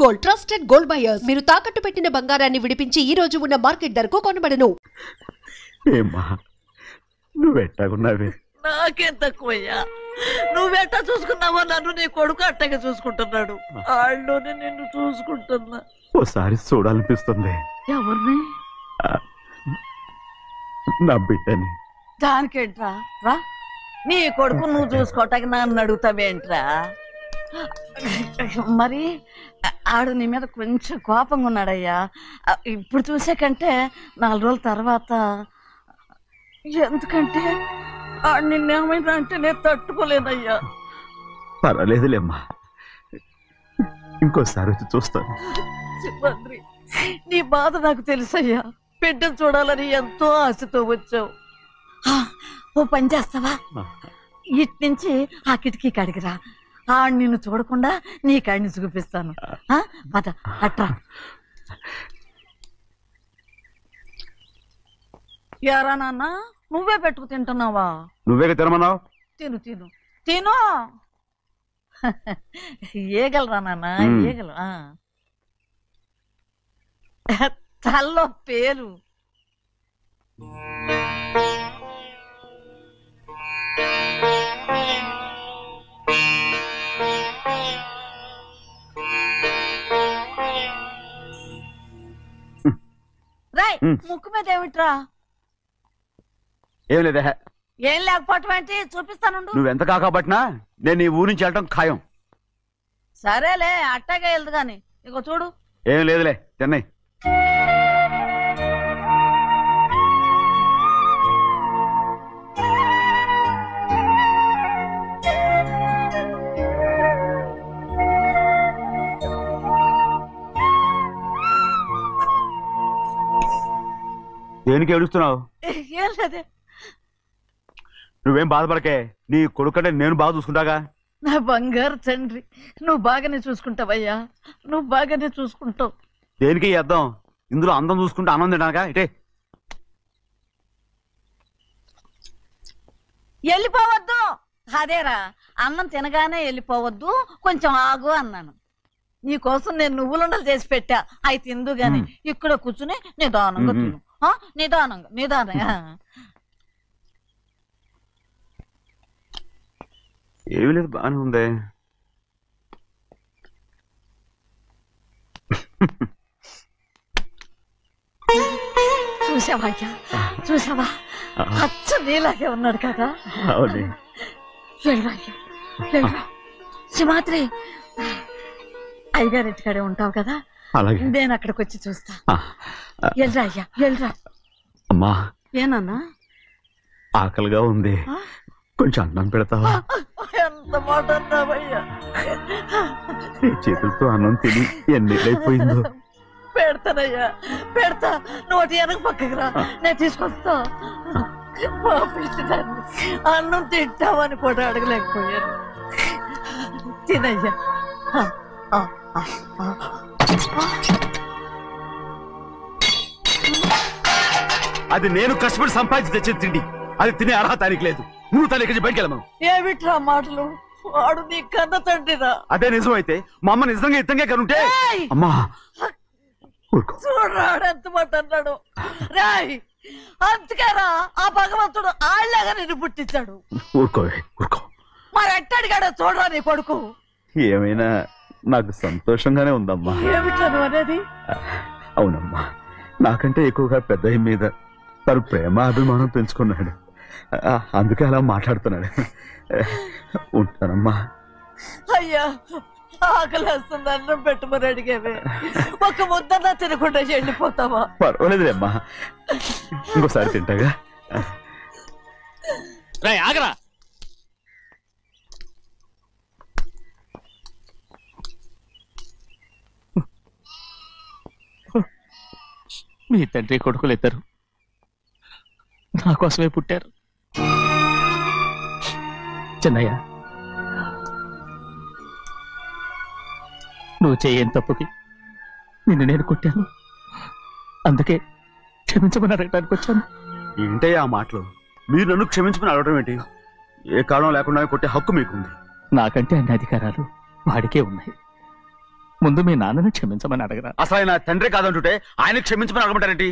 Gold, trusted gold buyers. మీరు తాకట్టు పెట్టిన బంగారాన్ని విడిపించి ఈ రోజు ఉన్న మార్కెట్ ధరకు కొనబడను. ఏమ్మా నువ్వెట్టాగున్నావే? నాకేం తక్కువయ్యా, నువ్వెట్టా చూసుకున్నావో నన్ను నీ కొడుకు అట్టగా చూసుకుంటున్నాడు. వాళ్ళలోనే నిన్ను చూసుకుంటున్నా. ఓసారి చూడాలనిపిస్తుంది. ఎవరిని? నా బిడ్డని. దానికేంట్రా, రా నీ కొడుకు నువ్వు చూసుకోవటానికి నన్ను అడుగుతావేంట్రా? మరి ఆడు నీ మీద కొంచెం కోపంగా ఉన్నాడయ్యా. ఇప్పుడు చూసే కంటే 4 రోజుల తర్వాత. ఎందుకంటే ఆడు నిన్నేమైనా అంటే నేను తట్టుకోలేనయ్యా. పర్వాలేదులేమ్మా, ఇంకోసారి వచ్చి చూస్తాను. శివాద్రి, నీ బాధ నాకు తెలుసయ్యా. బిడ్డను చూడాలని ఎంతో ఆశతో వచ్చావు. ఓ పని చేస్తావా? ఇటు నుంచి ఆ కిటికీ కాడికిరా. ఆడు నిన్ను చూడకుండా నీ కాడిని చూపిస్తాను. పద అట్రా. యారా నాన్న, నువ్వే పెట్టుకు తింటున్నావా? నువ్వే తినమన్నావు. తిను తిను తిను. ఏగలరా నాన్న, ఏగలు. తల్లో పేరు. రాయ్, ముక్కు మీద ఏమిట్రా? ఏం లేదా? ఏం లేకపోవటం ఏంటి? చూపిస్తాను. నువ్వెంత కాకబట్టినా నేను ఈ ఊరి నుంచి వెళ్ళటం ఖాయం. సరేలే, అట్టాగే వెళ్దు గాని. ఇగో చూడు. ఏం లేదులే, చెన్నై. దేనికి ఏడుస్తున్నావు? ఏం లేదే. నువ్వేం బాధపడకే, నీ కొడుకంటే నేను బాగా చూసుకుంటాగా. నా బంగారు తండ్రి, నువ్వు బాగానే చూసుకుంటావయ్యా, నువ్వు బాగానే చూసుకుంటావు. దేనికి అర్థం? ఇందులో అందం చూసుకుంటే ఆనందం తినాగా. ఇటే వెళ్ళిపోవద్దు. అదేరా, అన్నం తినగానే వెళ్ళిపోవద్దు, కొంచెం ఆగు అన్నాను. నీకోసం నేను నువ్వులుండలు చేసి పెట్టా, అవి తిందు గాని. ఇక్కడ కూర్చుని నిదానంగా తిను. నిదానంగా నిదానంగా. ఏమీ లేదు, బాగానే ఉంది. చూసావా అయ్యా, చూసావా? అచ్చ నీలాగే ఉన్నాడు కదా. వెళ్ళరా అయ్యా, వెళ్ళరా. సింహాద్రి, అయ్యగారింటికాడే ఉంటావు కదా, నేను అక్కడికి వచ్చి చూస్తా. వెళ్ళరా అయ్యా, వెళ్ళరా. అమ్మా, ఏనన్నా? ఆకలిగా ఉంది, కొంచెం అన్నం పెడతావా? ఎంత మాట అన్నావయ్యా. చేతులతో అన్నం తిని ఎన్నిళ్ళైపోయిందో. పెడతానయ్యా, పెడతా. నోటి వెనక పక్కకి రా, నేను తీసుకొస్తా. అన్నం తింటామని కూడా అడగలేకపోయాను. తినయ్యా. అది నేను కష్టపడి సంపాదించి తెచ్చిన తిండి, అది తినే అర్హత ఆయనకి లేదు. నువ్వు తన ఇక్కడి బయటికి వెళ్ళమను. ఏమిట్రా మాటలు? వాడు నీ కన్న తండ్రిరా. అదే నిజం అయితే మా అమ్మ నిజంగా ఇద్దంగా కనుంటే. అమ్మా చూడరాడు ఎంత మాట అన్నాడు. రాయ్, అందుకేరా ఆ భగవంతుడు ఆళ్ళగా నిన్ను పుట్టించాడు. ఊరుకోవే, ఊరుకో. మరి ఎట్టడిగాడో చూడరా నీ కొడుకు. ఏమైనా నాకు సంతోషంగానే ఉందమ్మా. ఏమిట్రా నువ్వు అనేది? అవునమ్మా, నాకంటే ఎక్కువగా పెద్ద మీద తను ప్రేమ అభిమానం పెంచుకున్నాడు, అందుకే అలా మాట్లాడుతున్నాడు. ఉంటానమ్మా. అయ్యా, ఆకలేస్తుంది, అన్నం పెట్టమని అడిగేవే. ఒక ముద్దన్నా తినకుండా వెళ్ళిపోతావా? పర్వాలేదులేమ్మా, ఇంకోసారి తింటాగా. ఆగరా. మీ తండ్రి కొడుకులు ఇద్దరు నా కోసమే పుట్టారు. చిన్నయ్య, నువ్వు చేయని తప్పుకి నిన్ను నేను కొట్టాను, అందుకే క్షమించమని అడగడానికి వచ్చాను. ఏంటే ఆ మాటలు? మీరు నన్ను క్షమించమని అడగడం ఏంటి? ఏ కారణం లేకుండా కొట్టే హక్కు మీకుంది. నాకంటే అన్ని అధికారాలు వాడికే ఉన్నాయి. ముందు మీ నాన్నని క్షమించమని అడగరా. అసలు ఆయన తండ్రి కాదంటుంటే ఆయన క్షమించమని అడగమంటారేంటి?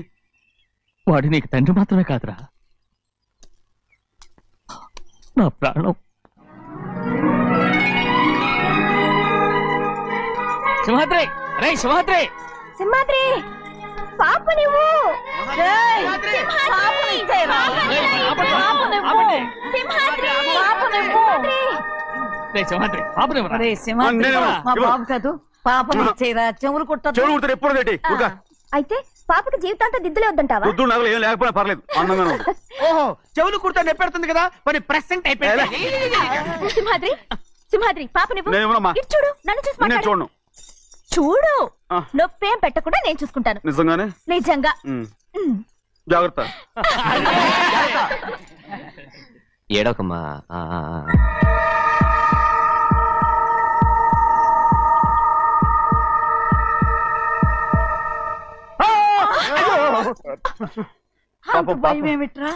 వాడి నీకు తండ్రి మాత్రమే కాదురా, నా ప్రాణం. సింహాద్రి, రే సింహాద్రి, సింహాద్రి పాప నువ్వు ఏయ్, సింహాద్రి, పాపని ఇచ్చేయరా. ఆపండి, పాపని ఆపండి. సింహాద్రి, పాపని సింహాద్రి. రే సింహాద్రి, పాపనివ్వరా. ఒరే సింహాద్రి, నేనేమో, మా ఇవ్వు. బాబు కాదు, పాపని ఇచ్చేయరా. చెవులు కుట్టదు. చెవులు కుడతారు ఎప్పుడు ఏంటి? అయితే పాపకి జీవితాంతం దిద్దులే వద్దంటావా? పొద్దు నగలు ఏం లేకపోయినా పర్లేదు, అందంగా ఉంది. ఓహో, చెవులు కుర్తా నెప్పెడుతుంది కదా, మరి ప్రెసెంట్ అయిపోయింది. సింహాద్రి, సింహాద్రి పాప నువ్వు నేనేమోనమ్మా, ఇటు చూడు, నన్ను చూసి నేను మాట్లాడు. చూడను. చూడు, ఆ. నొప్పేం పెట్టకుండా నేను చూసుకుంటాను. నిజంగానే? నిజంగా. ఉమ్. ఉమ్. జాగ్రత్త. ఏడవకమ్మా. అంత భయం ఏమిట్రా?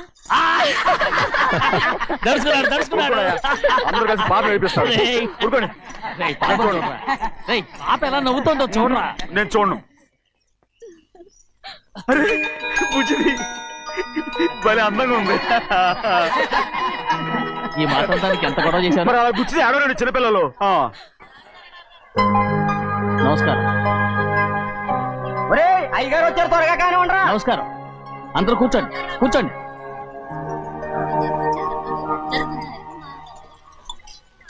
దర్శకున్నాడు, దర్శకున్నాడు. అందరూ కలిసి పాప నడిపిస్తారు. రేయ్. ఊరుకోండి. రేయ్, పాప చూడరా. రేయ్, పాప ఎలా నవ్వుతుందో చూడరా. నేను చూడను. అరే బుజ్జిది భలే అందంగా ఉంది. ఈ మాత్రం దానికి ఎంత గొడవ చేశారు. మరి అలా బుచ్చిది ఆడవాడు చిన్నపిల్లలు. నమస్కారం, ఒరే అయ్యగారు వచ్చారు, త్వరగా కానీ ఉండరా. నమస్కారం. అందరూ కూర్చోండి, కూర్చోండి.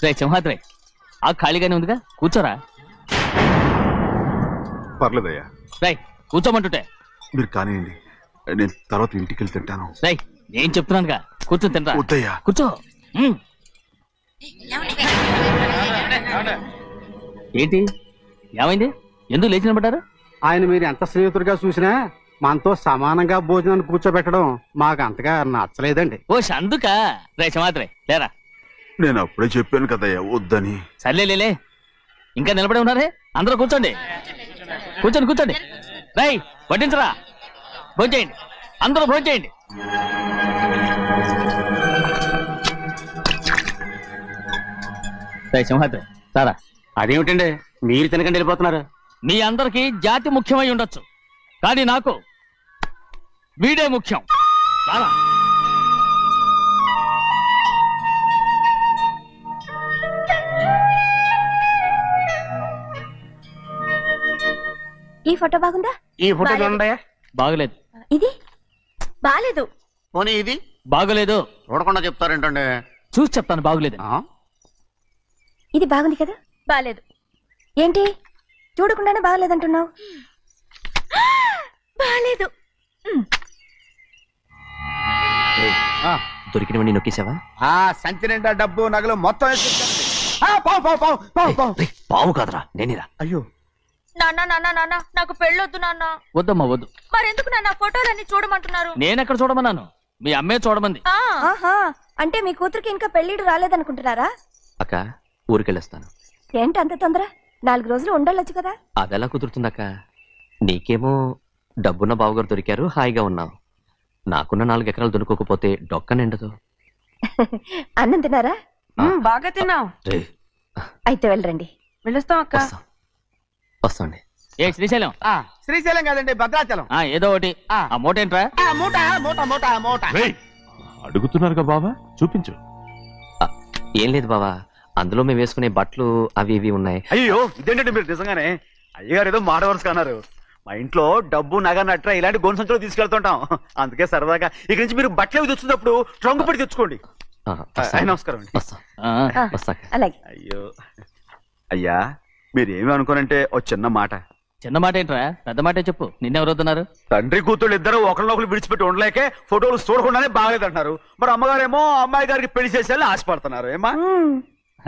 రే సింహాద్రి, ఆ ఖాళీగానే ఉందిగా, కూర్చోరా. పర్లేదయ్యా, రేయ్ కూర్చోమంటుంటే. మీరు కానివ్వండి, నేను తర్వాత ఇంటికి వెళ్ళి తింటాను. రేయ్ నేను చెప్తున్నానుగా, కూర్చొని తింటా. వద్దయ్యా. కూర్చో. ఏంటి ఏమైంది, ఎందుకు లేచి నిలబడ్డారు? ఆయన మీరు ఎంత స్నేహితుడిగా చూసినా మనతో సమానంగా భోజనాన్ని కూర్చోబెట్టడం మాకు అంతగా నచ్చలేదండి. ఓ అందుక. రే సింహాద్రి లేరా. నేను అప్పుడే చెప్పాను కదయ్యా వద్దని. సర్లేలే, ఇంకా నిలబడి ఉన్నారే, అందరూ కూర్చోండి, కూర్చోండి, కూర్చోండి. రేయ్ వడ్డించరా, భోంచేయండి, అందరూ భోంచేయండి. రేయ్ సింహాద్రి సారా. అదేమిటండి మీరు తినకండి వెళ్ళిపోతున్నారు? మీ అందరికీ జాతి ముఖ్యమై ఉండొచ్చు, కానీ నాకు వీడే ముఖ్యం. రారా. ఈ ఫోటో బాగుందా? ఈ ఫోటో చూడండి. బాగలేదు. ఇది బాలేదు. పోనీ ఇది బాగలేదు. చూడకుండా చెప్తారేంటండి? చూసి చెప్తాను బాగలేదు. ఇది బాగుంది కదా? బాలేదు. ఏంటి చూడకుండానే బాగలేదంటున్నావు? బాలేదు. దొరికినవన్నీ నొక్కేసావా? సంచి నిండా డబ్బు నగలు మొత్తం పావు కాదురా, నేనేరా. అయ్యో నాన్న నాన్న నాన్న నాకు పెళ్ళొద్దు నాన్న. వద్దమ్మా వద్దు. మరెందుకు నాన్న ఫోటోలన్నీ చూడమంటున్నారు? నేనెక్కడ చూడమన్నాను, మీ అమ్మే చూడమంది. అంటే మీ కూతురికి ఇంకా పెళ్ళిడు రాలేదనుకుంటున్నారా? అక్క ఊరికెళ్ళొస్తాను. ఏంటి అంత తొందర? 4 రోజులు ఉండొచ్చు కదా. అదెలా కుదురుతుందక్క? నీకేమో డబ్బున్న బావగారు దొరికారు, హాయిగా ఉన్నావు. నాకున్న 4 ఎకరాలు దొరుకోకపోతే డొక్క నిండదు. అన్నం తిన్నారా? బాగా తిన్నావు. రే అయితే వెళ్ళరండి. వెళ్ళొస్తాం అక్క. వస్తాండి. ఏ శ్రీశైలం, శ్రీశైలం కాదండి, భద్రాచలం. ఏదో ఒకటి. ఆ మూట ఏంట్రా? మూట మూట మూట మూట. అడుగుతున్నారుగా బాబా, చూపించు. ఏం లేదు బావా, అందులో మేము వేసుకునే బట్టలు అవి ఇవి ఉన్నాయి. అయ్యో ఇదేంటంటే మీరు నిజంగానే అయ్యగారు ఏదో మాట వరుస అన్నారు. మా ఇంట్లో డబ్బు నగ నట్ర ఇలాంటి గొంతు సంచులు తీసుకెళ్తుంటాం, అందుకే సరదాగా ఇక నుంచి మీరు బట్టలు తెచ్చుకున్నప్పుడు ట్రంక్ పెట్టి తెచ్చుకోండి. నమస్కారం అండి. వస్తాక. అలాగే. అయ్యో అయ్యా, మీరు ఏమి అనుకోనంటే ఓ చిన్న మాట. చిన్న మాట ఏంట్రా, పెద్ద మాటే చెప్పు. నిన్నెవరొద్దున్నారు? తండ్రి కూతుళ్ళు ఇద్దరు ఒకరినొకరు విడిచిపెట్టి ఉండలేకే ఫోటోలు చూడకుండానే బాగలేదంటున్నారు. మరి అమ్మగారేమో అమ్మాయి గారికి పెళ్లి చేసేయాలని ఆశపడుతున్నారు. ఏమా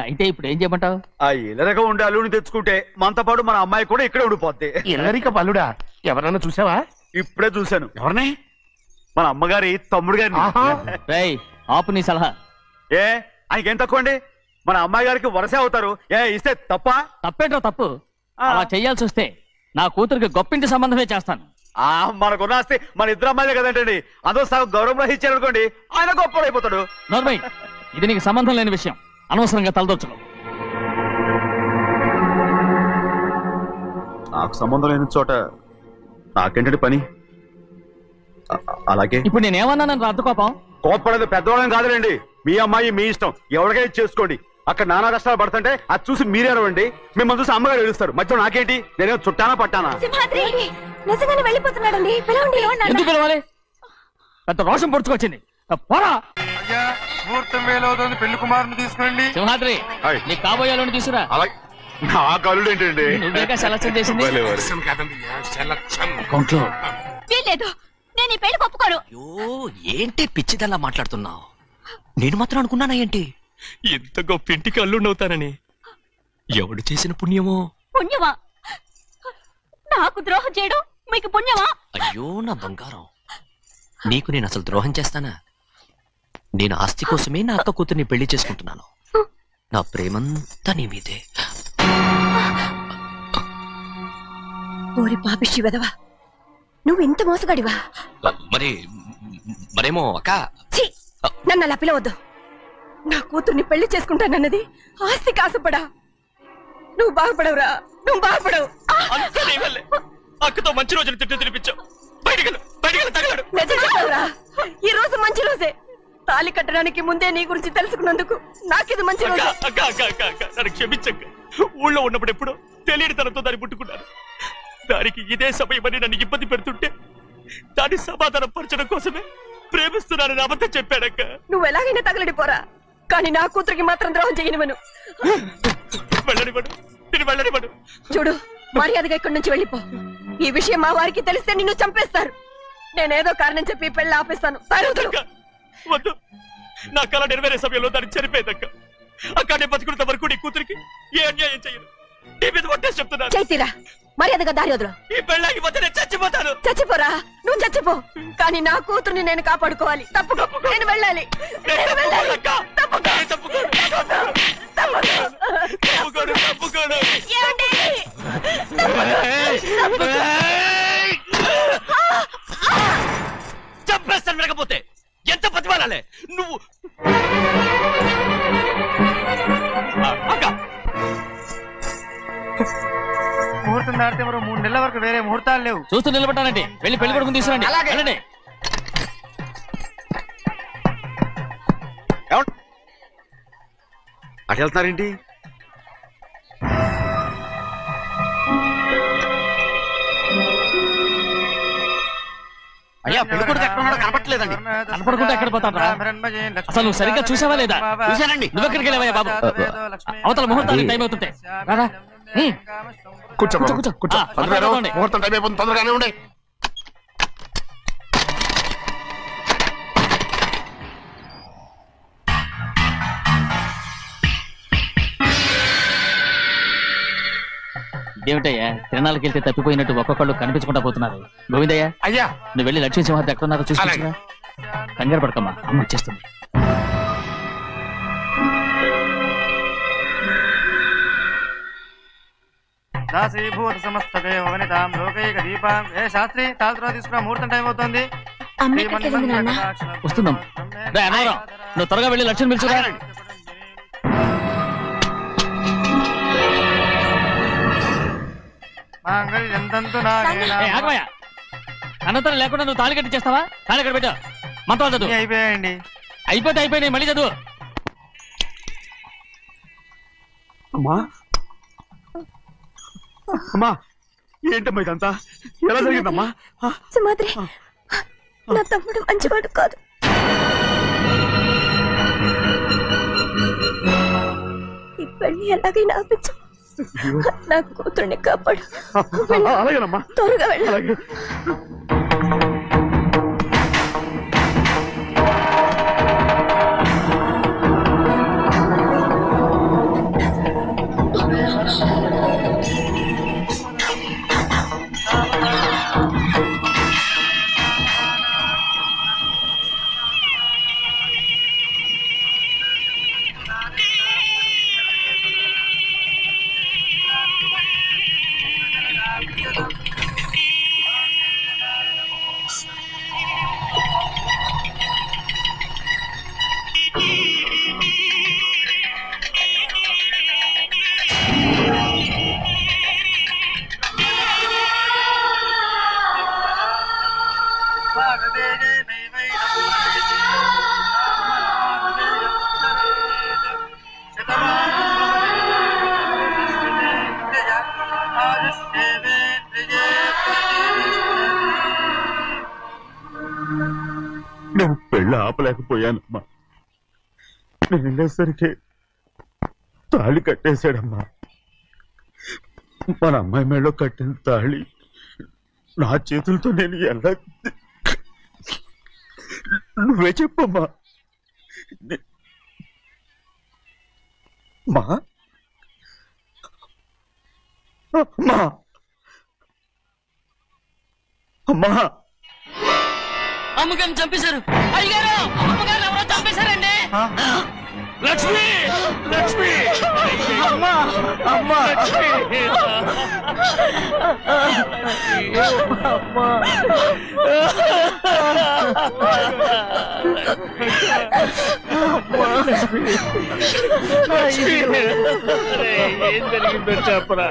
అయితే ఇప్పుడు ఏం చేయమంటావు? ఆ ఇల్లరిగా ఉండే అల్లుని తెచ్చుకుంటే మనతో పాటు మన అమ్మాయి కూడా ఇక్కడే ఉండిపోద్ది. ఇల్లరిక పల్లుడా? ఎవరన్నా చూసావా? ఇప్పుడే చూశాను. ఎవరిని? మన అమ్మగారి తమ్ముడు గారిని. రేయ్ ఆపు నీ సలహా. ఏ ఆయనకేం తక్కువ అండి? మన అమ్మాయి గారికి వరసే అవుతారు. ఏ ఇస్తే తప్ప? తప్పేంట్రా తప్పు. అలా చెయ్యాల్సి వస్తే నా కూతురికి గొప్పింటి సంబంధమే చేస్తాను. మనకున్న ఆస్తి మన ఇద్దరు అమ్మాయిలే కదంటండి. అదో సగం గౌరవం ఇచ్చారనుకోండి, ఆయన గొప్పడు అయిపోతాడు. నోర్మై, ఇది నీకు సంబంధం లేని విషయం, అనవసరంగా తలదొచ్చుకో. నాకు సంబంధం లేని చోట నాకేంటంటే పని. అలాగే ఇప్పుడు నేనేమన్నా నన్ను రద్దు కోపం? కోప్పడేది పెద్దవాళ్ళం కాదులేండి. మీ అమ్మాయి మీ ఇష్టం, ఎవరికైనా చేసుకోండి. అక్కడ నానా కష్టాలు పడుతుంటే అది చూసి మీరేరవండి, మిమ్మల్ని చూసి అమ్మగారు ఏడుస్తారు. మధ్యలో నాకేంటి? నేనేం చుట్టానా పట్టానా? సింహాద్రి నిజంగానే వెళ్ళిపోతున్నాడండి. పిలవండి. ఎందుకు పిలవాలి? పెద్ద రోషం పొడుచుకొచ్చింది. పోరా ముహూర్తం వేలవుతుంది, పెళ్లి కుమారుని తీసుకురండి. సింహాద్రి నీ కాబోయేలోని తీసుకురా. నా కళ్ళు ఏంటండి? నువ్వేగా సెలక్షన్ చేసింది. వీల్లేదు, నేను ఈ పెళ్లి ఒప్పుకోను. అయ్యో ఏంటి పిచ్చిదల్లా మాట్లాడుతున్నావు? నేను మాత్రం అనుకున్నానా ఏంటి ఎంత గొప్ప ఇంటికి అల్లుండవుతానని? ఎవడు చేసిన పుణ్యమో? పుణ్యమా? నాకు ద్రోహం చేయడం మీకు పుణ్యమా? అయ్యో నా బంగారం, నీకు నేను అసలు ద్రోహం చేస్తానా? నేను ఆస్తి కోసమే నా అక్క కూతుర్ని పెళ్లి చేసుకుంటున్నాను. నా ప్రేమంతా నీ మీదే. ఓరి పాపిష్టి వెదవా, నువ్వు ఇంత మోసగాడివా? మరేమో అక్క. నన్ను అలా పిలవద్దు. నా కూతుర్ని పెళ్లి చేసుకుంటానన్నది ఆస్తి కాసపడా. నువ్వు బాగుపడవురా, నువ్వు బాగుపడవు. అక్కతో మంచి రోజులు తిట్టు తినిపించావు. ఈ రోజు మంచి రోజే. తాళి కట్టడానికి ముందే నీ గురించి తెలుసుకున్నందుకు నాకిది మంచి రోజు. నన్ను క్షమించక్క. ఊళ్ళో ఉన్నప్పుడు ఎప్పుడో తెలియని తనతో దాన్ని పుట్టుకున్నాను. దానికి ఇదే సమయమని నన్ను ఇబ్బంది పెడుతుంటే దాన్ని సమాధానం పరచడం కోసమే ప్రేమిస్తున్నానని అబద్ధం చెప్పాడక్క. నువ్వు ఎలాగైనా తగలడిపోరా, కానీ నా కూతురికి మాత్రం ద్రోహం చేయనివను. వెళ్ళనివ్వడు, నేను వెళ్ళనివ్వడు. చూడు, మర్యాదగా ఇక్కడి నుంచి వెళ్ళిపో. ఈ విషయం మా వారికి తెలిస్తే నిన్ను చంపేస్తారు. నేనేదో కారణం చెప్పి పెళ్లి ఆపేస్తాను. వద్దు, నా కళ నెరవేరే సమయంలో దాన్ని చనిపోయేదక్క. అక్కడే బతుకున్నంత వరకు నీ కూతురికి ఏ అన్యాయం చేయను. నీ మీద ఒట్టేసి చెప్తున్నాను. చైతీరా, మర్యాదగా దారి వదులు. ఈ పెళ్ళాకి పోతే నేను చచ్చిపోతాను. చచ్చిపోరా, నువ్వు చచ్చిపో, కానీ నా కూతుర్ని నేను కాపాడుకోవాలి. తప్పుకో, నేను వెళ్ళాలి. చంపేస్తాను. వినకపోతే ఎంత బతిమాలాలే నువ్వు? ముహూర్తం దాటితే మరో 3 నెలల వరకు వేరే ముహూర్తాలు లేవు. చూస్తూ నిలబట్టానండి. వెళ్ళి పెళ్లి కొడుకుని తీసుకురండి. వెళ్ళండి. అటు వెళ్తున్నారేంటి? అయ్యా పెళ్లి కొడుకు ఎక్కడ ఉన్నాడో కనపట్లేదండి. కనపడకుండా ఎక్కడ పోతాడ్రా? అసలు నువ్వు సరిగ్గా చూసావా లేదా? చూశానండి. నువ్వెక్కడికి వెళ్ళవయ్యా బాబు? అవతల ముహూర్తానికి టైం అవుతుంటే రారా. కూర్చో కూర్చో కూర్చో. ముహూర్తం టైం అయిపోతుంది, తొందరగానే ఉండే. ఇదేమిటయ్యా, తిరణాలకు వెళ్తే తప్పిపోయినట్టు ఒక్కొక్కళ్ళు కనిపించకుండా పోతున్నారు. గోవిందయ్య, అయ్యా నువ్వు వెళ్ళి లక్ష్మీ సింహాద్రి ఎక్కడ ఉన్నారో చూసుకొచ్చురా. కంగారు పడకమ్మా, అమ్మ వచ్చేస్తుంది. దాసీభూత సమస్త దేవనితాం లోకైక దీపాం. ఏ శాస్త్రి, తాళతో తీసుకురా, ముహూర్తం టైం అవుతుంది. వస్తున్నాం. అన్నవరం, నువ్వు త్వరగా వెళ్ళి లక్ష్మణ్ పిలుచురా. అనంతరం లేకుండా నువ్వు తాళి కట్టి చేస్తావా? తాళి కట్టి పెట్టు. మంత్రాలు చదువు. అయిపోయాయండి. అయిపోయినాయి, మళ్ళీ చదువు. అమ్మా అమ్మా, ఏంటమ్మా ఇదంతా? ఎలా జరిగిందమ్మా? సుమాద్రి, నా తమ్ముడు మంచివాడు కాదు. ఈ పెళ్లి ఎలాగైనా ఆపించు. నా కూతుర్ని కాపాడు. అలాగేనమ్మా, త్వరగా వెళ్ళ. నేను పెళ్ళి ఆపలేకపోయానమ్మా. నేను వెళ్ళేసరికి తాళి కట్టేశాడమ్మా. మన అమ్మాయి మేడలో కట్టిన తాళి నా చేతులతో నేను ఎలా... నువ్వే చెప్పమ్మా. మా అమ్మా అమ్మా అమ్మగారిని చంపేశారు. అయ్యారు అమ్మగారు ఎవరో చంపేశారండి. లక్ష్మి లక్ష్మి అమ్మా అమ్మా ఏం జరిగిందో చెప్పరా?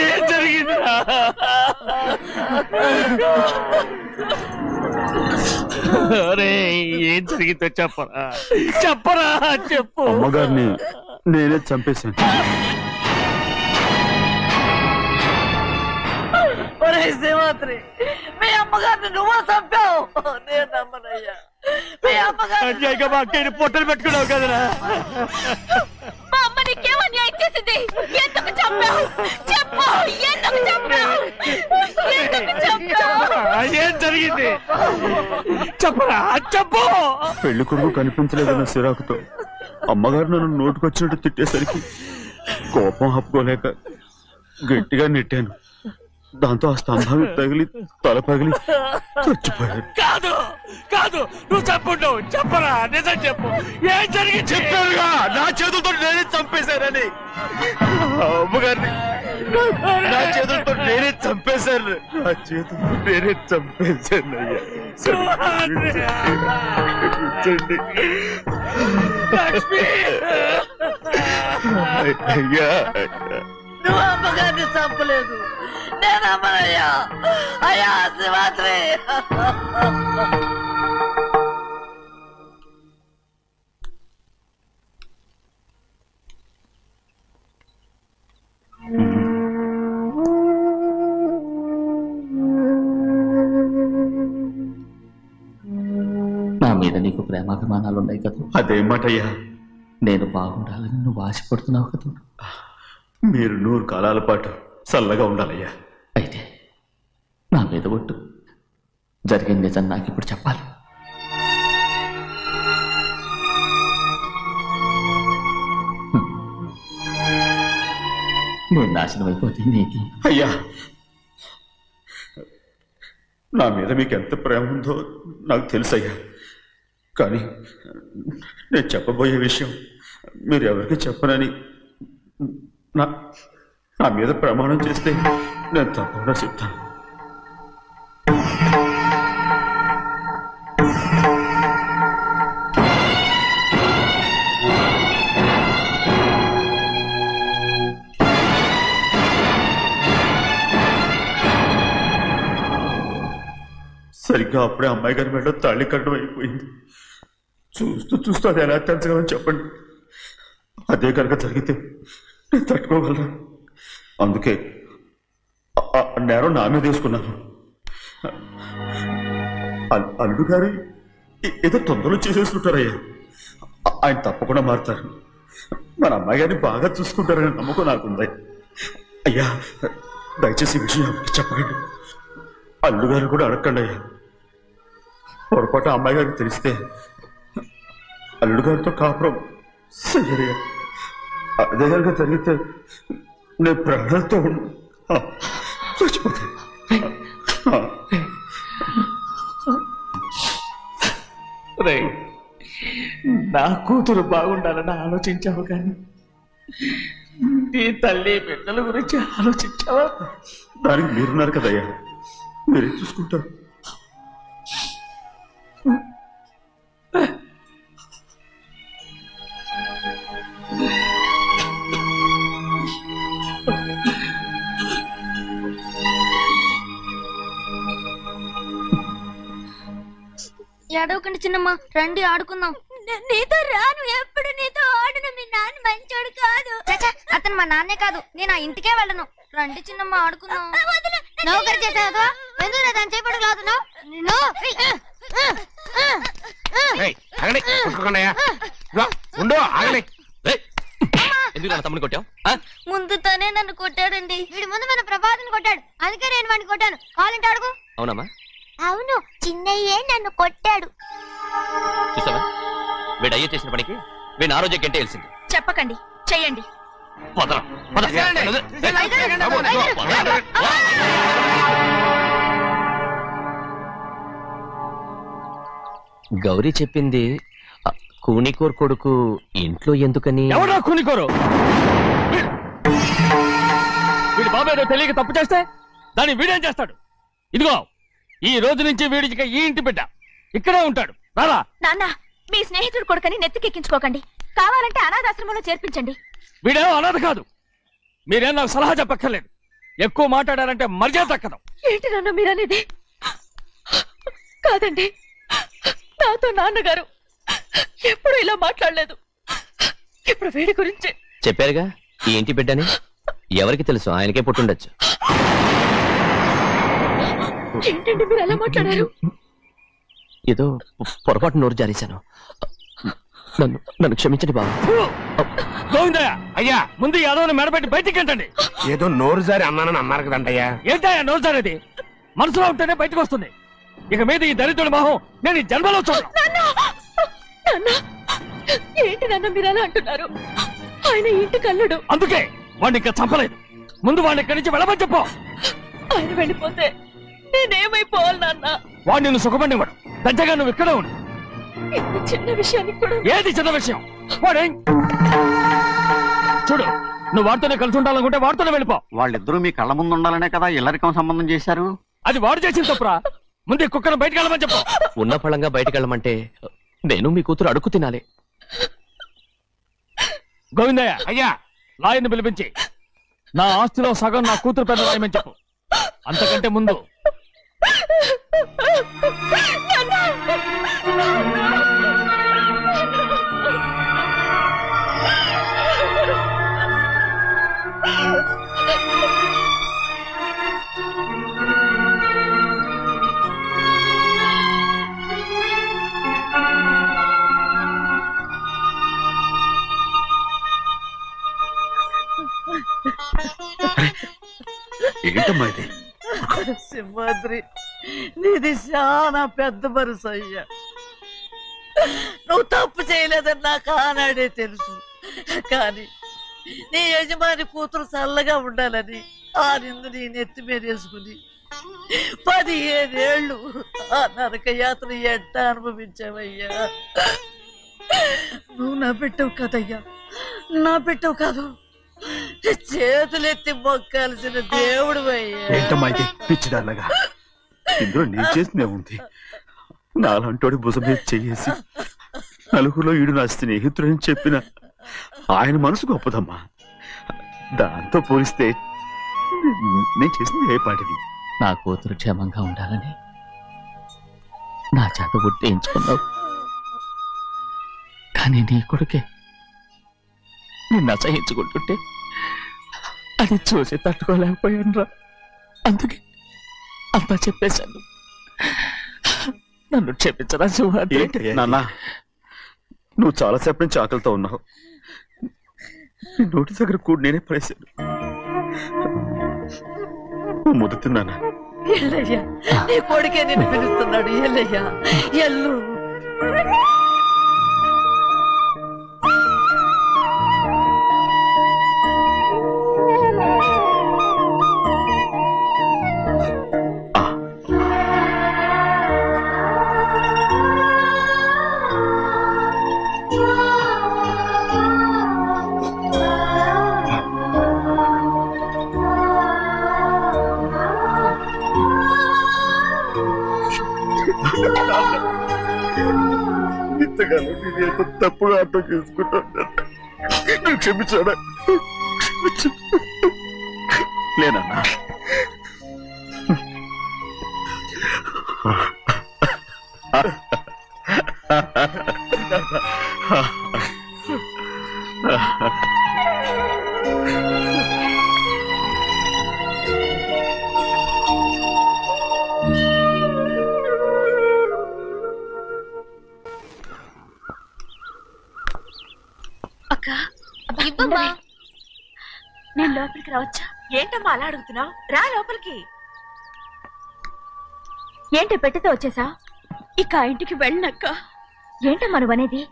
ఏం జరిగిందా? అరే ఏం జరిగిందో చెప్పరా? చెప్పరా చెప్పు. అమ్మగారిని నేనే చంపేశాను. శ్రీమాత్రి, మీ అమ్మగారిని నువ్వు చంపావు. నేను నమ్మనయ్యా. మీ అమ్మగారు మా అక్కని పొట్టలు పెట్టుకున్నావు కదరా. మా అమ్మ నీకేం అన్యాయం చేసింది? ఎందుకు చంపావు? చెప్పు, ఎందుకు చంపావు? ఎందుకు చంపావు? ఏం జరిగింది చెప్పరా? చెప్పు. పెళ్లి కొడుకు కనిపించలేదన్న సిరాకుతో అమ్మగారు నన్ను నోటుకొచ్చినట్టు తిట్టేసరికి కోపం ఆపుకోలేక గట్టిగా నెట్టాను. దాంతో ఆ స్తంభం తగిలి తల పగిలి చచ్చిపోయాడు. కాదు కాదు, నువ్వు చెప్పుండవు. చెప్పరా, నిజం చెప్పు. ఏం జరిగింది? చెప్పారుగా, నా చేతులతో నేనే చంపేశానని. అమ్మగారిని నా చేతులతో నేనే చంపేశాను. నా చేతులతో నేనే చంపేశాను. అయ్యా, నువ్వు అమ్మగారిని చంపలేదు. నేను అమ్మనయ్యా. అయ్యా శ్రీమాత్రి. నా మీద నీకు ప్రేమాభిమానాలు ఉన్నాయి కదా. అదేమాటయ్యా? నేను బాగుండాలని నువ్వు ఆశపడుతున్నావు కదా. మీరు 100 కాలాల పాటు చల్లగా ఉండాలయ్యా. అయితే నా మీద ఒట్టు. జరిగిన నిజం నాకు ఇప్పుడు చెప్పాలి. నేను నాశనం అయిపోతే నీకు. అయ్యా, నా మీద మీకు ఎంత ప్రేమ ఉందో నాకు తెలుసయ్యా. కానీ నేను చెప్పబోయే విషయం మీరు ఎవరికి చెప్పనని నా మీద ప్రమాణం చేస్తే నేను తప్పకుండా చెప్తాను. సరిగ్గా అప్పుడే అమ్మాయి గారి మెడలో తాళి కట్టడం అయిపోయింది. చూస్తూ చూస్తూ అది ఎలా తెంచగలని చెప్పండి. అదే కనుక జరిగితే నేను తట్టుకోగలను. అందుకే నేరం నా మీద తీసుకున్నాను. అల్లుడు గారు ఏదో తొందరలో చేసేసుకుంటారయ్యా. ఆయన తప్పకుండా మారుతారు. మన అమ్మాయి గారిని బాగా చూసుకుంటారని నమ్మకం నాకుంది. అయ్యా, దయచేసి ఈ విషయం చెప్పండి. అల్లుడు గారు కూడా అడగండి అయ్యా. పొరపాటు అమ్మాయి గారికి తెలిస్తే అల్లుడు గారితో కాపురం సయ్యయ్యా. అదే కనుక జరిగితే నేను ప్రాణాలతో చచ్చిపోతాను. నా కూతురు బాగుండాలని ఆలోచించావు కానీ నీ తల్లి బిడ్డల గురించి ఆలోచించావా? దానికి మీరున్నారు కదయ్యా, మీరే చూసుకుంటారు. ఏడవకండి చిన్నమ్మ, రండి ఆడుకుందాం. నీతో రాను, ఎప్పుడు నీతో ఆడను. మీ నాన్న మంచోడు కాదు. అతను మా నాన్నే కాదు, నేను ఆ ఇంటికే వెళ్ళను. రండి చిన్నమ్మ ఆడుకుందాం. నౌకరు చేసావు ఎందుకు దాని చేపడు లాగుతున్నావు? తమ్ముడు కొట్టావు? ముందు తనే నన్ను కొట్టాడండి. వీడి ముందు మన ప్రభాతం కొట్టాడు, అందుకే నేను వాడిని కొట్టాను. కావాలంటే అడుగు. అవునమ్మా? అవును, చిన్నయ్యే నన్ను కొట్టాడు. చూసావా, వీడు అయ్యే చేసిన పనికి వీడిని ఆ రోజే గంటే తెలిసింది. చెప్పకండి, చెయ్యండి. గౌరీ చెప్పింది కూనికోర్ కొడుకు ఇంట్లో ఎందుకని? ఎవరా కూనికోరు? వీడి బాబు ఏదో తెలియక తప్పు చేస్తే దాన్ని వీడేం చేస్తాడు? ఇదిగో, ఈ రోజు నుంచి వీడికి ఈ ఇంటి బిడ్డ ఇక్కడే ఉంటాడు. రారా. నాన్న, మీ స్నేహితుడు కొడుకని నెత్తికెక్కించుకోకండి. కావాలంటే అనాథాశ్రమంలో చేర్పించండి. వీడేమో అనాథ కాదు. మీరేం నాకు సలహా చెప్పక్కర్లేదు. ఎక్కువ మాట్లాడారంటే మర్యాద తక్కదు. ఏంటి నాన్న మీరనేది? కాదండి, నాతో నాన్నగారు ఎప్పుడు ఇలా మాట్లాడలేదు. ఇప్పుడు వీడి గురించి చెప్పారుగా ఈ ఇంటి బిడ్డని. ఎవరికి తెలుసు, ఆయనకే పుట్టుండొచ్చు. ఏంటండి మీరు ఎలా మాట్లాడారు? ఏదో పొరపాటు నోరు జారేశాను. నన్ను క్షమించండి బాబు. గోవిందయ్య, అయ్యా ముందు యాదవ్ని మెడపెట్టి బయటికి ఏంటండి? ఏదో నోరు జారి అన్నానని అన్నారు కదంటయ్యా. ఏంటయ్యా నోరు జారేది? మనసులో ఉంటేనే బయటకు వస్తుంది. ఇక మీద ఈ దరిద్రుడి మొహం నేను ఈ జన్మలో చూడను. ఏంటి నాన్న మీరు ఎలా అంటున్నారు? ఆయన ఇంటి కల్లుడు. అందుకే వాడిని ఇంకా చంపలేదు. ముందు వాడిని ఇక్కడి నుంచి వెళ్ళమని చెప్పు. ఆయన వెళ్ళిపోతే నేనేమైపోవాలి నాన్న? వాడు నిన్ను సుఖపడివాడు. పెద్దగా నువ్వు ఇక్కడే ఉండు. ఇంత చిన్న విషయానికి కూడా. ఏది చిన్న విషయం? వాడే చూడు, నువ్వు వాడితోనే కలిసి ఉండాలనుకుంటే వాడితోనే వెళ్ళిపో. వాళ్ళిద్దరూ మీ కళ్ళ ముందు ఉండాలనే కదా ఇల్లరికం సంబంధం చేశారు. అది వాడు చేసిన తప్పురా. ముందు ఈ కుక్కను బయటకు వెళ్ళమని చెప్పు. ఉన్న ఫలంగా బయటకు వెళ్ళమంటే నేను మీ కూతురు అడుగు తినాలి. గోవిందయ్య, అయ్యా లాయర్ని పిలిపించి నా ఆస్తిలో సగం నా కూతురు పెద్ద రాయమని చెప్పు. అంతకంటే ముందు ఏంటమ్మా ఇది? సింహాద్రి, నీది చాలా పెద్ద మనసు అయ్యా. నువ్వు తప్పు చేయలేదని నాకు ఆనాడే తెలుసు. కానీ నీ యజమాని కూతురు చల్లగా ఉండాలని ఆ నిందు నీ నెత్తి మీద వేసుకుని 15 ఏళ్ళు ఆ నరక యాత్ర ఎట్ట అనుభవించావయ్యా. నువ్వు నా పెట్టవు కదయ్యా, నా పెట్టవు కాదు, చేతులెత్తి మొక్కాల్సిన దేవుడు అయ్యా. ఏంటమ్మా ఇది పిచ్చిదాన్నగా? ఇందులో నేను చేసినే ఉంది. నాలంటోడి భుజం మీద చెయ్యేసి నలుగురిలో ఈడు నా స్నేహితుడని చెప్పిన ఆయన మనసు గొప్పదమ్మా. దాంతో పోలిస్తే నేను చేసింది ఏ పాటిది? నా కూతురు క్షేమంగా ఉండాలని నా చేత గుర్తించుకున్నావు. కానీ నీ కొడుకే నిన్ను అసహించుకుంటుంటే అది చూసి తట్టుకోలేకపోయాను రా. అందుకే అంతా చెప్పేశాను. నన్ను క్షమించరా సింహాద్రి. నాన్న, నువ్వు చాలాసేపు నుంచి ఆకలితో ఉన్నావు. నీ నోటి దగ్గర కూడా నేనే పడేశాను. ముద్దు తిన్నానా? ఎల్లయ్యా, నీ కొడుకే నిన్ను పిలుస్తున్నాడు. ఎల్లయ్యా, ఎల్లు. ఇంతకాలం నేను ఎంత తప్పుగా అర్థం చేసుకుంటాను. నువ్వు క్షమించాడా? లేనన్నా, లోపలికి రావచ్చా? ఏంటమ్మా అలా అడుగుతున్నావు? రా లోపలికి. ఏంటి పెట్టితో వచ్చేసా? ఇక ఆ ఇంటికి వెళ్ళనక్క. ఏంటమ్మా నువ్వు అనేది?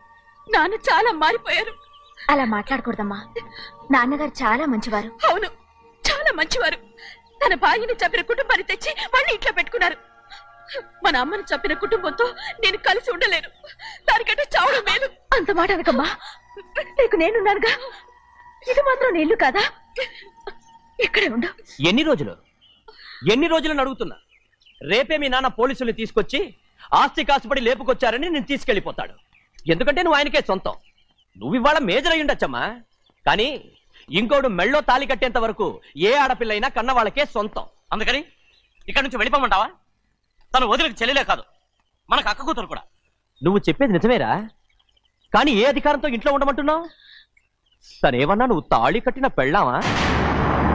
నాన్న చాలా మారిపోయారు. అలా మాట్లాడకూడదమ్మా. నాన్నగారు చాలా మంచివారు. అవును, చాలా మంచివారు. తన భార్యని చంపిన కుటుంబాన్ని తెచ్చి మళ్ళీ ఇంట్లో పెట్టుకున్నారు. మన అమ్మని చంపిన కుటుంబంతో నేను కలిసి ఉండలేను. దానికంటే చావడం మేలు. అంత మాట అనకమ్మా. నీకు నేనున్నానుగా. ఇది మాత్రం నీళ్లు కాదా? ఇక్కడే ఉండు. ఎన్ని రోజులను అడుగుతున్నా. రేపే మీ నాన్న పోలీసుల్ని తీసుకొచ్చి ఆస్తి కాసుపడి లేపుకొచ్చారని నేను తీసుకెళ్లిపోతాడు. ఎందుకంటే నువ్వు ఆయనకే సొంతం. నువ్వు ఇవాళ మేజర్ అయి ఉండొచ్చమ్మా, కానీ ఇంకోడు మెళ్ళో తాళి కట్టేంత వరకు ఏ ఆడపిల్లైనా కన్న వాళ్ళకే సొంతం. అందుకని ఇక్కడ నుంచి వెళ్ళిపోమంటావా? తను వదిలికి చెల్లెలే కాదు, మనకు అక్క కూతురు కూడా. నువ్వు చెప్పేది నిజమేరా, కానీ ఏ అధికారంతో ఇంట్లో ఉండమంటున్నావు? తనేమన్నా నువ్వు తాళి కట్టిన పెళ్ళావా?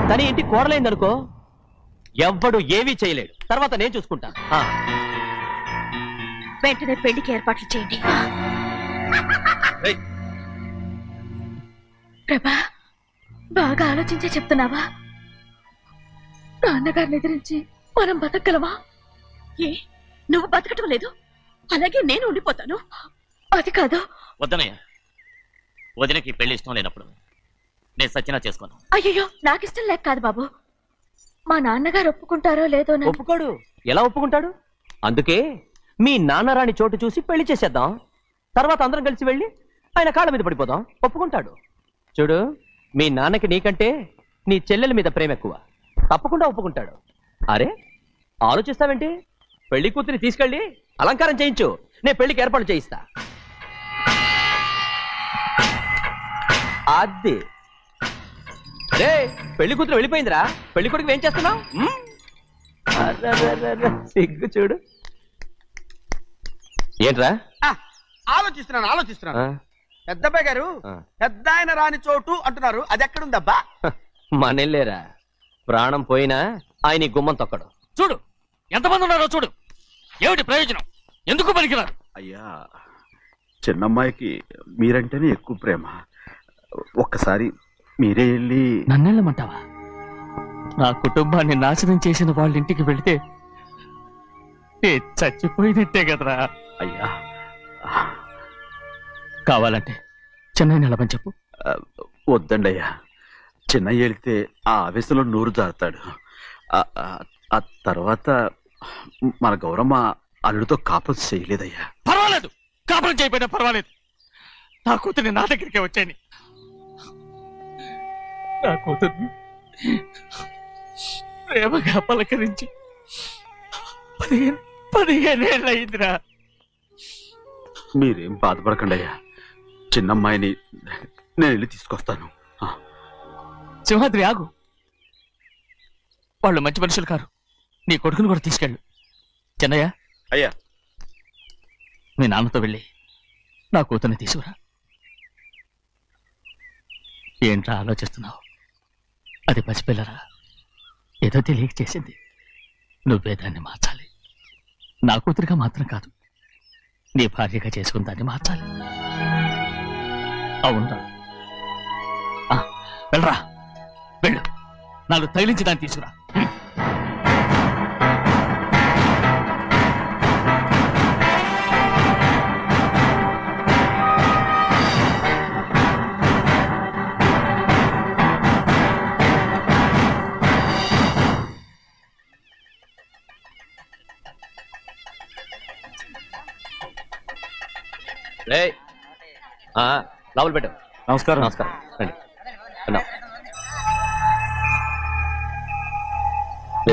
తన ఇంటి కోడలైందనుకో, ఎవ్వడు ఏవీ చేయలేడు. తర్వాత నేను చూసుకుంటా. వెంటనే పెళ్లికి ఏర్పాట్లు చేయండి. ప్రభా, బాగా ఆలోచించే చెప్తున్నావా? నాన్నగారిని ఎదిరించి మనం బతకగలవా? ఏ, నువ్వు బతకటం లేదు, అలాగే నేను ఉండిపోతాను. అది కాదు. వద్దనయ్య, వదినకి పెళ్లి ఇష్టం లేనప్పుడు నేను సచ్చినా చేసుకోను. అయ్యో, నాకిష్టం లేక కాదు బాబు. మా నాన్నగారు ఒప్పుకుంటారో లేదో. ఒప్పుకోడు. ఎలా ఒప్పుకుంటాడు? అందుకే మీ నాన్నరాని చోటు చూసి పెళ్లి చేసేద్దాం. తర్వాత అందరం కలిసి వెళ్ళి ఆయన కాళ్ళ మీద పడిపోదాం. ఒప్పుకుంటాడు. చూడు, మీ నాన్నకి నీకంటే నీ చెల్లెల మీద ప్రేమ ఎక్కువ. తప్పకుండా ఒప్పుకుంటాడు. అరే, ఆలోచిస్తావేంటి? పెళ్లి కూతురిని తీసుకెళ్ళి అలంకారం చేయించు, నేను పెళ్లికి ఏర్పాటు చేయిస్తా. అది రే, పెళ్లి కూతురు వెళ్ళిపోయిందిరా. పెళ్లి కొడుకు ఏం చేస్తున్నావు? సిగ్గు చూడు. ఏంట్రా? ఆలోచిస్తున్నాను. పెద్దబ్బాయి గారు పెద్ద ఆయన రాని చోటు అంటున్నారు, అది ఎక్కడుందబ్బా? మనెళ్ళేరా, ప్రాణం పోయినా ఆయన గుమ్మం తొక్కడు. చూడు ఎంతమంది ఉన్నారో చూడు. ఏమిటి ప్రయోజనం? ఎందుకు పనికిరారు? అయ్యా, చిన్నమ్మాయికి మీరంటేనే ఎక్కువ ప్రేమ. ఒక్కసారి మీరే వెళ్ళి. నన్నెళ్ళమంటావా? నా కుటుంబాన్ని నాశనం చేసిన వాళ్ళ ఇంటికి వెళితే చచ్చిపోయినట్టే కదరా. అయ్యా, కావాలంటే చెన్నై నిలబని చెప్పు. వద్దండి అయ్యా, చిన్నయ్య వెళితే ఆ ఆవేశంలో నోరు జారుతాడు. ఆ తర్వాత మన గౌరమ్మ అల్లుడితో కాపురం చేయలేదయ్యా. పర్వాలేదు, కాపురం చేయకపోయినా పర్వాలేదు. నా కూతుర్ని నా దగ్గరికే వచ్చాయని. నా కూతుర్ని ప్రేమగా పలకరించి 15 ఏళ్ళు అయిందిరా. మీరేం బాధపడకండి అయ్యా, చిన్నమ్మాయిని నేను వెళ్ళి తీసుకొస్తాను. సింహాద్రి ఆగు. వాళ్ళు మంచి మనుషులు కారు. నీ కొడుకుని కూడా తీసుకెళ్ళు. చెన్నయ్య, అయ్యా, మీ నాన్నతో వెళ్ళి నా కూతుర్ని తీసుకురా. ఏంట్రా ఆలోచిస్తున్నావు? అది పసిపిల్లరా, ఏదో తెలియక చేసింది. నువ్వే దాన్ని మార్చాలి. నా కూతురిగా మాత్రం కాదు, నీ భార్యగా చేసుకుని దాన్ని మార్చాలి. అవునరా? వెళ్ళరా, వెళ్ళు. నాలుగు తగిలించి దాన్ని తీసుకురా. లోపల పెట్టు. నమస్కారం. నమస్కారం. రండి.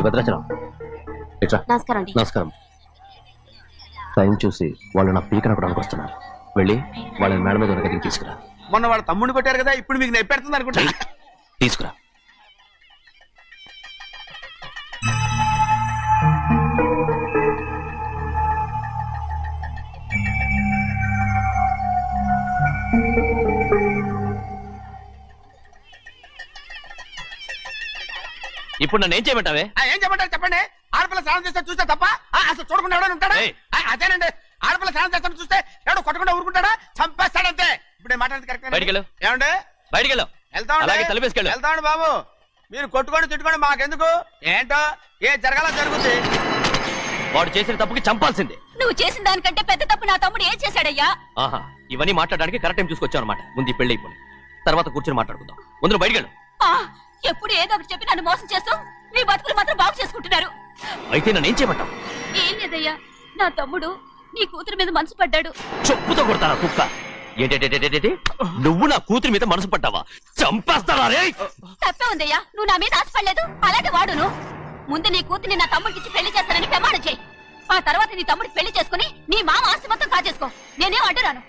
భద్రాచలం. నమస్కారం. నమస్కారం. టైం చూసి వాళ్ళు నా పీకన కూడా వస్తున్నారు. వెళ్ళి వాళ్ళని మేడ మీద గదికి తీసుకురా. మొన్న వాళ్ళ తమ్ముడిని కొట్టారు కదా, ఇప్పుడు మీకు నెప్పెడుతుంది అనుకుంటా. తీసుకురా. ఇప్పుడు నన్ను ఏం చేయమంటావే? ఏం చెప్పంటారు చెప్పండి. ఆడపిల్ల స్నానం చేస్తే చూస్తే తప్ప అసలు చూడకుండా ఎవడో ఉంటాడా? అదేనండి, ఆడపిల్ల స్నానం చేస్తాను చూస్తే ఎవడో కొట్టకుండా ఊరుకుంటాడా? చంపేస్తాడంతే. ఇప్పుడు మాట్లాడేది కరెక్ట్. బయటికి వెళ్ళు. ఏమండి? బయటికి వెళ్ళు. వెళ్తామండి. అలాగే తలపేసుకెళ్ళు. వెళ్తామండి బాబు. మీరు కొట్టుకొని తిట్టుకొని మాకెందుకు? ఏంటో ఏ జరగాల జరుగుతుంది. వాడు చేసిన తప్పుకి చంపాల్సిందే. నువ్వు చేసిన దానికంటే పెద్ద తప్పు నా తమ్ముడు ఏం చేశాడయ్యా? ఆహా, ఇవన్నీ మాట్లాడడానికి కరెక్ట్ టైం చూసుకొచ్చావు అనమాట. ముందు ఈ పెళ్లి అయిపోయి తర్వాత కూర్చొని మాట్లాడుకుందాం. ముందు బయటికి వెళ్ళు. ఎప్పుడు ఏదో ఒకటి చెప్పి నన్ను మోసం చేస్తూ మీ బతుకులు మాత్రం బాగు చేసుకుంటున్నారు. అయితే నన్ను ఏం చేయమంటావు? ఏం లేదయ్యా, నా తమ్ముడు నీ కూతురు మీద మనసు పడ్డాడు. చెప్పుతో కొడతానా కుక్క? ఏంటేంటి నువ్వు నా కూతురి మీద మనసు పడ్డావా? చంపేస్తానా రే? తప్పే ఉందయ్యా, నువ్వు నా మీద ఆశపడలేదు, అలాగే వాడును. ముందు నీ కూతుర్ని నా తమ్ముడికి పెళ్లి చేస్తానని ప్రమాణం చేయి. ఆ తర్వాత నీ తమ్ముడికి పెళ్లి చేసుకుని నీ మామ ఆస్తి మొత్తం కాజేసుకో. నేనేం అడ్డురాను.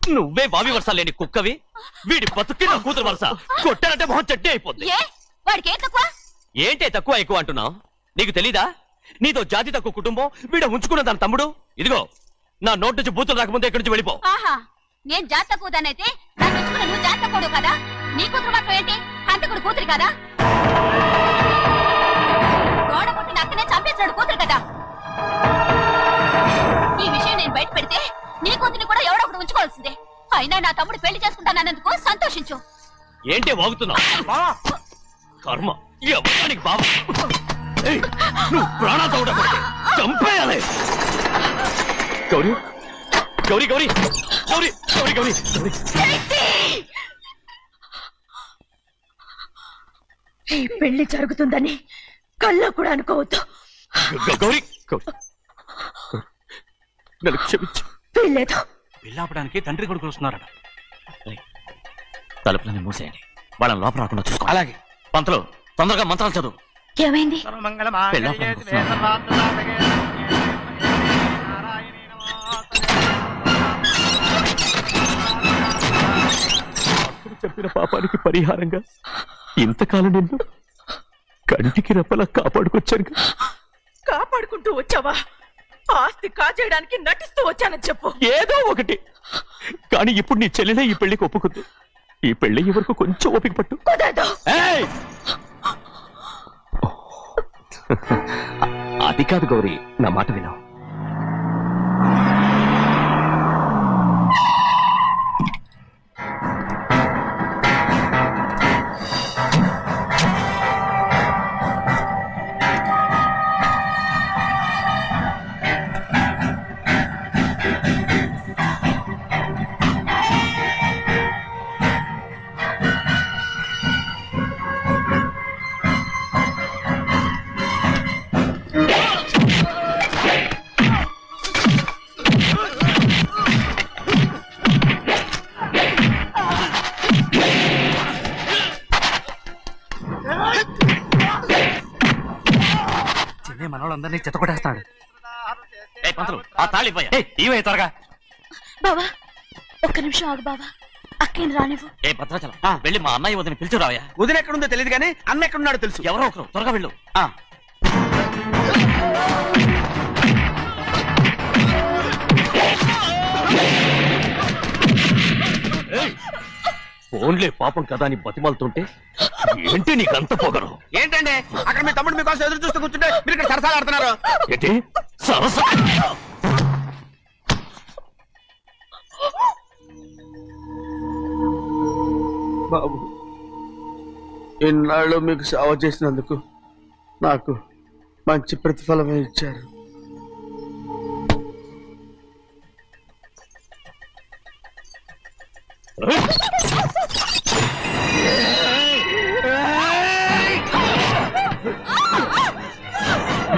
నువ్వే బావి వరుస లేని కుక్కవి. వీడి బతుక్కి నా కూతురు వరుస. కొట్టానంటే మొహం చెడ్డే అయిపోద్ది. వాడికి ఏం తక్కువ? ఏంటే తక్కువ ఎక్కువ అంటున్నావు? నీకు తెలీదా? నీతో జాతి తక్కువ కుటుంబం వీడ ఉంచుకున్న దాని తమ్ముడు. ఇదిగో నా నోటి నుంచి బూతులు రాకముందే ఇక్కడి నుంచి వెళ్ళిపో. ఆహా, నేను జాతి తక్కువ దానైతే నన్ను ఉంచుకున్న నువ్వు జాతి తక్కువ కదా? నీ కూతురు మాత్రం ఏంటి? హంతకుడు కూతురు కదా? గోడ పుట్టిన అక్కనే చంపేశాడు కూతురు కదా? ఈ విషయం నేను బయట పెడితే నీ కూతురిని కూడా ఎవడో ఒకటి ఉంచుకోవాల్సిందే. అయినా నా తమ్ముడు పెళ్లి చేసుకుంటానన్నందుకు సంతోషించు. ఏంటే వాగుతున్నావు? కర్మ ఎవరికి బాబా. నువ్వు ప్రాణాలతో ఉండకూడదు, చంపేయాలి. గౌరీ గౌరీ గౌరీ గౌరీ గౌరీ గౌరీ ఈ పెళ్లి జరుగుతుందని కల్లో కూడా అనుకోవద్దు. గౌరీ నన్ను క్షమించు. వీల్లేదు. పెళ్ళాపడానికి తండ్రి కొడుకులు వస్తున్నారట. తలుపులని మూసేయండి, వాళ్ళని లోపల రాకుండా చూసుకో. అలాగే. పంతులు తొందరగా మంత్రాలు చదువు. ఏమైంది? చెప్పిన పాపానికి పరిహారంగా ఇంతకాలం నిన్ను కంటికి రెప్పలా కాపాడుకొచ్చాను. కాపాడుకుంటూ వచ్చావా? ఆస్తి కాజేయడానికి నటిస్తూ వచ్చానని చెప్పు. ఏదో ఒకటి. కానీ ఇప్పుడు నీ చెల్లెలే ఈ పెళ్లికి ఒప్పుకుంది. ఈ పెళ్లి వరకు కొంచెం ఓపిక పట్టు. అది కాదు గౌరీ, నా మాట విను. మనోళ్ళందరినీ చెత్తకొట్టేస్తాడు. ఆ తాళి ఇవే త్వరగా. బావా ఒక్క నిమిషం ఆగు బావా, అక్కేం రానివ్వు. ఏ భద్రాచలం, వెళ్ళి మా అన్నయ్య వదిన పిలిచిరావయ్యా. వదిన ఎక్కడుందో తెలియదు కానీ అన్న ఎక్కడున్నాడో తెలుసు. ఎవరో ఒకరు త్వరగా వెళ్ళు. ఫోన్లే పాపం కదా అని బతిమాలుతుంటే ఏంటి నీకంత పొగరు? ఏంటండి అక్కడ మీ తమ్ముడు మీకోసం ఎదురు చూస్తూ కూర్చుంటే మీరు ఇక్కడ సరసాలు ఆడుతున్నారు. ఏంటి సరసా? బాబు, ఇన్నాళ్ళు మీకు సేవ చేసినందుకు నాకు మంచి ప్రతిఫలమే ఇచ్చారు.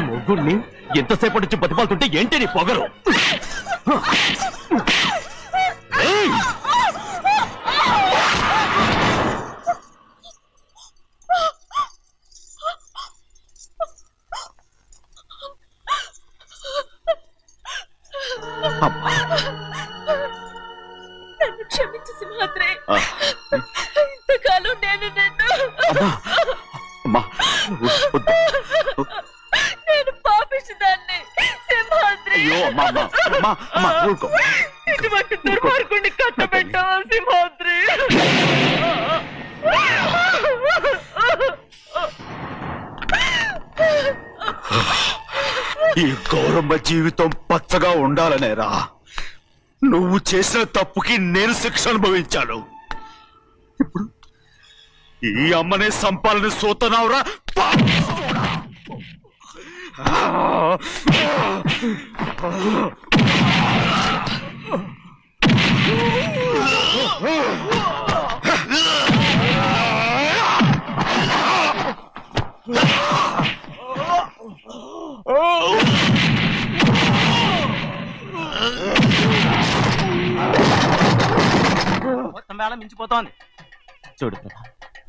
మొగ్గుణ్ణి ఎంతసేపటి నుంచి బతిమాలుతుంటే ఏంటి నీ పొగరు? నన్ను క్షమించు సింహాద్రి. ఇంతకాలం నేను నేను పాపించదాన్ని సింహాద్రి. ఇటువంటి దుర్మార్గుడిని కట్టబెట్టావా సింహాద్రి? ఈ గౌరమ్మ జీవితం పచ్చగా ఉండాలనేరా నువ్వు చేసిన తప్పుకి నేను శిక్ష అనుభవించాను. ఈ అమ్మనే సంపాలని సోతనావురా. మొత్తం వేళ మించిపోతోంది. చూడు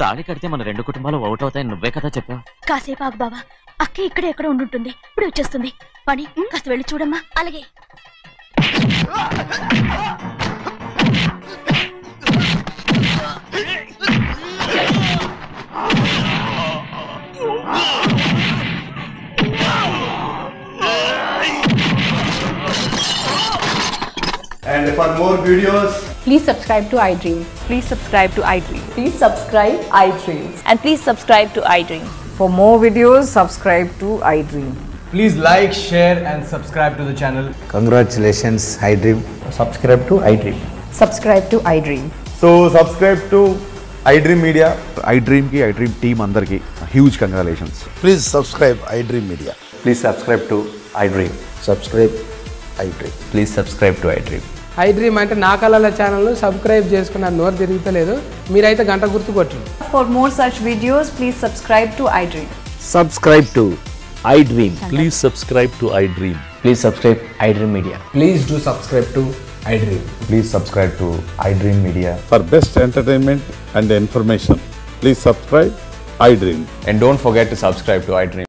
తాళి కడితే మన రెండు కుటుంబాలు అవుట్ అవుతాయని నువ్వే కదా చెప్పావు. కాసేపు ఆగు బావా, అక్క ఇక్కడే ఎక్కడ ఉండుంటుంది, ఇప్పుడు వచ్చేస్తుంది. పని కాస్త వెళ్ళి చూడమ్మా. అలాగే. And for more videos, please subscribe to iDream. Please subscribe to iDream. Please subscribe iDream. And please subscribe to iDream. For more videos, subscribe to iDream. please like, share and subscribe to the channel. Congratulations, iDream. Subscribe to iDream. Subscribe to iDream. So subscribe to iDream Media. iDream ki iDream team andarki huge congratulations. Please subscribe iDream Media. Please subscribe to iDream. Subscribe iDream. Please subscribe to iDream. iDream అంటే నా కళల channel subscribe చేసుకున్న నోరు తిరుగుతలేదు, మీరైతే గంట గుర్తు కొట్టండి. For more such videos, please subscribe to iDream. Subscribe to iDream. Please subscribe to iDream. Please subscribe iDream Media. Please do subscribe to iDream. Please subscribe to iDream Media. For best entertainment and information, please subscribe iDream. And don't forget to subscribe to iDream.